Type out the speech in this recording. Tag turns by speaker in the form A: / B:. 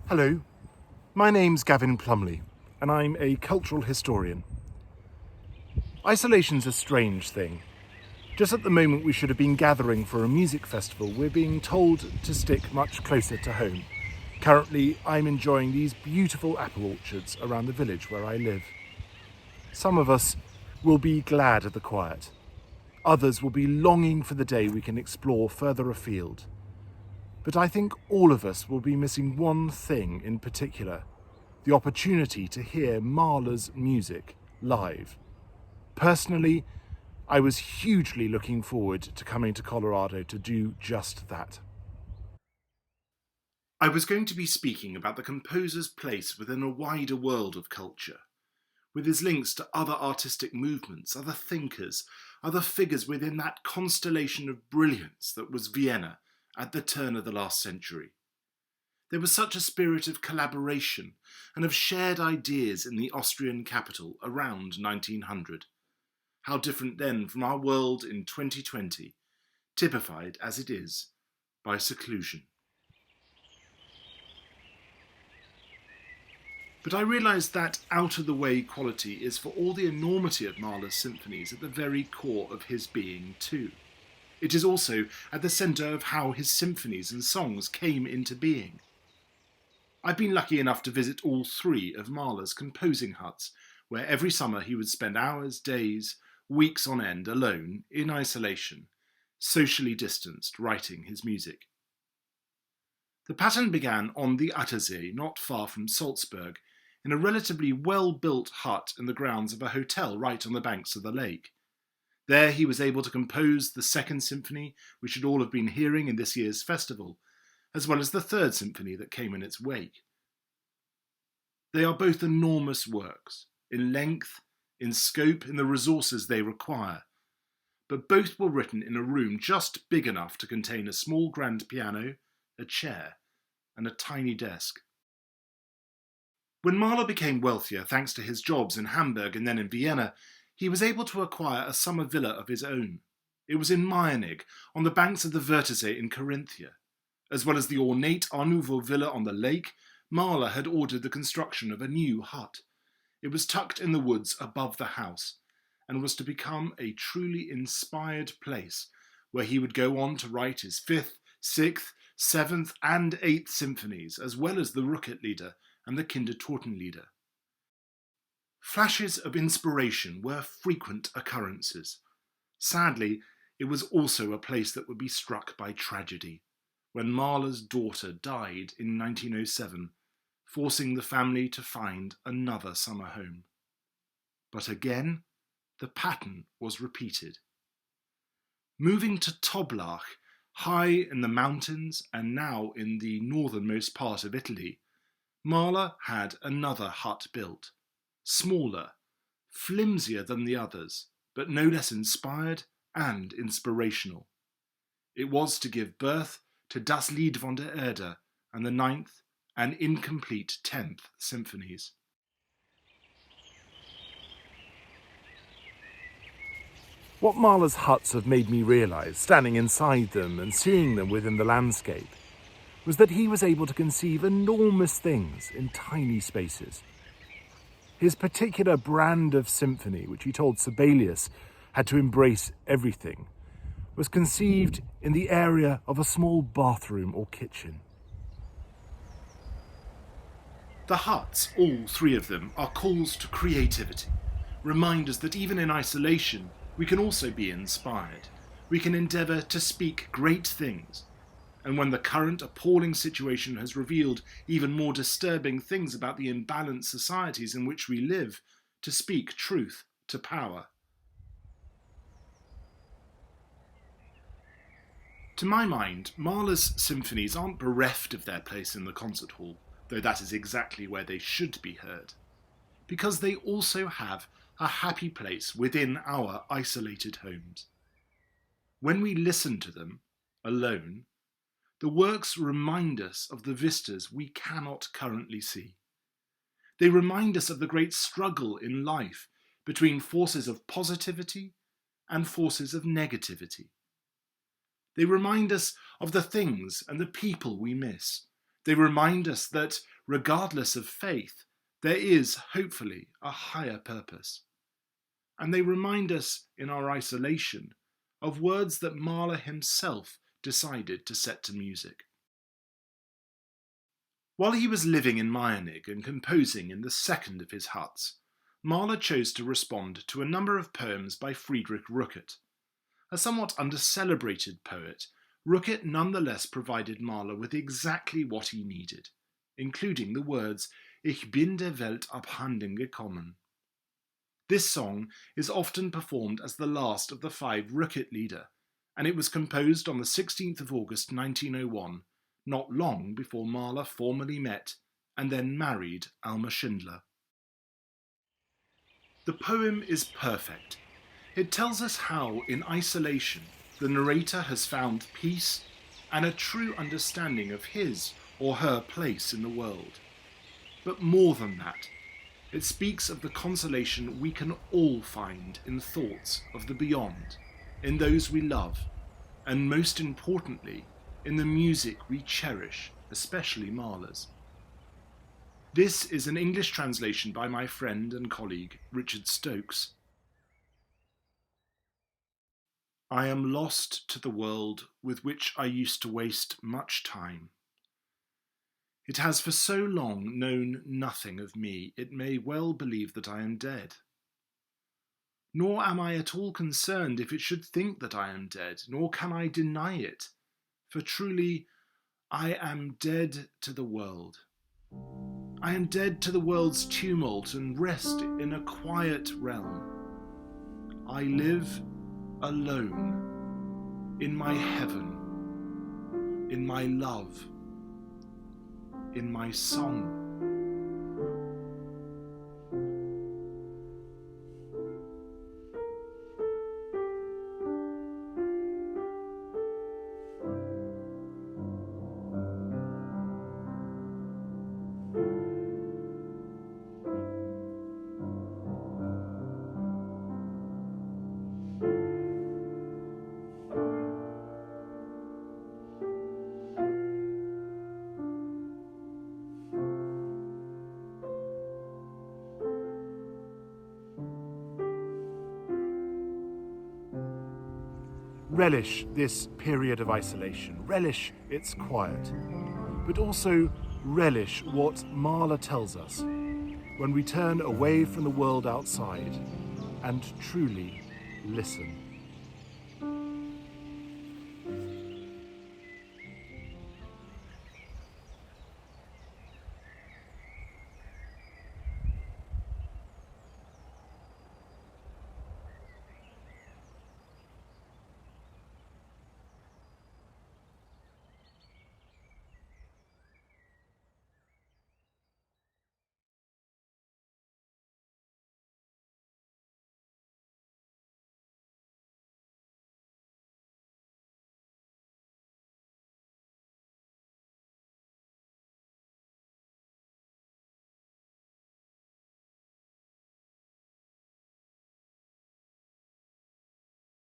A: Hello, my name's Gavin Plumley, and I'm a cultural historian. Isolation's a strange thing. Just at the moment we should have been gathering for a music festival, we're being told to stick much closer to home. Currently, I'm enjoying these beautiful apple orchards around the village where I live. Some of us will be glad of the quiet. Others will be longing for the day we can explore further afield. But I think all of us will be missing one thing in particular: the opportunity to hear Mahler's music live. Personally, I was hugely looking forward to coming to Colorado to do just that. I was going to be speaking about the composer's place within a wider world of culture, with his links to other artistic movements, other thinkers, other figures within that constellation of brilliance that was Vienna at the turn of the last century. There was such a spirit of collaboration and of shared ideas in the Austrian capital around 1900. How different then from our world in 2020, typified as it is by seclusion. But I realised that out-of-the-way quality is, for all the enormity of Mahler's symphonies, at the very core of his being too. It is also at the centre of how his symphonies and songs came into being. I've been lucky enough to visit all three of Mahler's composing huts, where every summer he would spend hours, days, weeks on end alone, in isolation, socially distanced, writing his music. The pattern began on the Attersee, not far from Salzburg, in a relatively well-built hut in the grounds of a hotel right on the banks of the lake. There he was able to compose the Second Symphony, we should all have been hearing in this year's festival, as well as the Third Symphony that came in its wake. They are both enormous works, in length, in scope, in the resources they require, but both were written in a room just big enough to contain a small grand piano, a chair, and a tiny desk. When Mahler became wealthier, thanks to his jobs in Hamburg and then in Vienna, he was able to acquire a summer villa of his own. It was in Meiernig, on the banks of the Wörthersee in Carinthia. As well as the ornate Art Nouveau villa on the lake, Mahler had ordered the construction of a new hut. It was tucked in the woods above the house, and was to become a truly inspired place where he would go on to write his 5th, 6th, 7th and 8th symphonies, as well as the Rückertlieder and the Kindertotenlieder. Flashes of inspiration were frequent occurrences. Sadly, it was also a place that would be struck by tragedy, when Mahler's daughter died in 1907, forcing the family to find another summer home. But again, the pattern was repeated. Moving to Toblach, high in the mountains and now in the northernmost part of Italy, Mahler had another hut built, smaller, flimsier than the others, but no less inspired and inspirational. It was to give birth to Das Lied von der Erde and the 9th and incomplete 10th symphonies. What Mahler's huts have made me realise, standing inside them and seeing them within the landscape, was that he was able to conceive enormous things in tiny spaces. His particular brand of symphony, which he told Sibelius had to embrace everything, was conceived in the area of a small bathroom or kitchen. The huts, all three of them, are calls to creativity, reminders that even in isolation, we can also be inspired. We can endeavour to speak great things. And when the current appalling situation has revealed even more disturbing things about the imbalanced societies in which we live, to speak truth to power. To my mind, Mahler's symphonies aren't bereft of their place in the concert hall, though that is exactly where they should be heard, because they also have a happy place within our isolated homes. When we listen to them, alone, the works remind us of the vistas we cannot currently see. They remind us of the great struggle in life between forces of positivity and forces of negativity. They remind us of the things and the people we miss. They remind us that regardless of faith, there is, hopefully, a higher purpose. And they remind us in our isolation of words that Mahler himself decided to set to music. While he was living in Meiningen and composing in the second of his huts, Mahler chose to respond to a number of poems by Friedrich Rückert. A somewhat under-celebrated poet, Rückert nonetheless provided Mahler with exactly what he needed, including the words "Ich bin der Welt abhanden gekommen." This song is often performed as the last of the 5 Rückert-Lieder, and it was composed on the 16th of August 1901, not long before Mahler formally met and then married Alma Schindler. The poem is perfect. It tells us how, in isolation, the narrator has found peace and a true understanding of his or her place in the world. But more than that, it speaks of the consolation we can all find in thoughts of the beyond, in those we love, and most importantly, in the music we cherish, especially Mahler's. This is an English translation by my friend and colleague, Richard Stokes. I am lost to the world with which I used to waste much time. It has for so long known nothing of me, it may well believe that I am dead. Nor am I at all concerned if it should think that I am dead, nor can I deny it, for truly I am dead to the world. I am dead to the world's tumult and rest in a quiet realm. I live alone, in my heaven, in my love, in my song.
B: Relish this period of isolation, relish its quiet, but also relish what Mahler tells us when we turn away from the world outside and truly listen.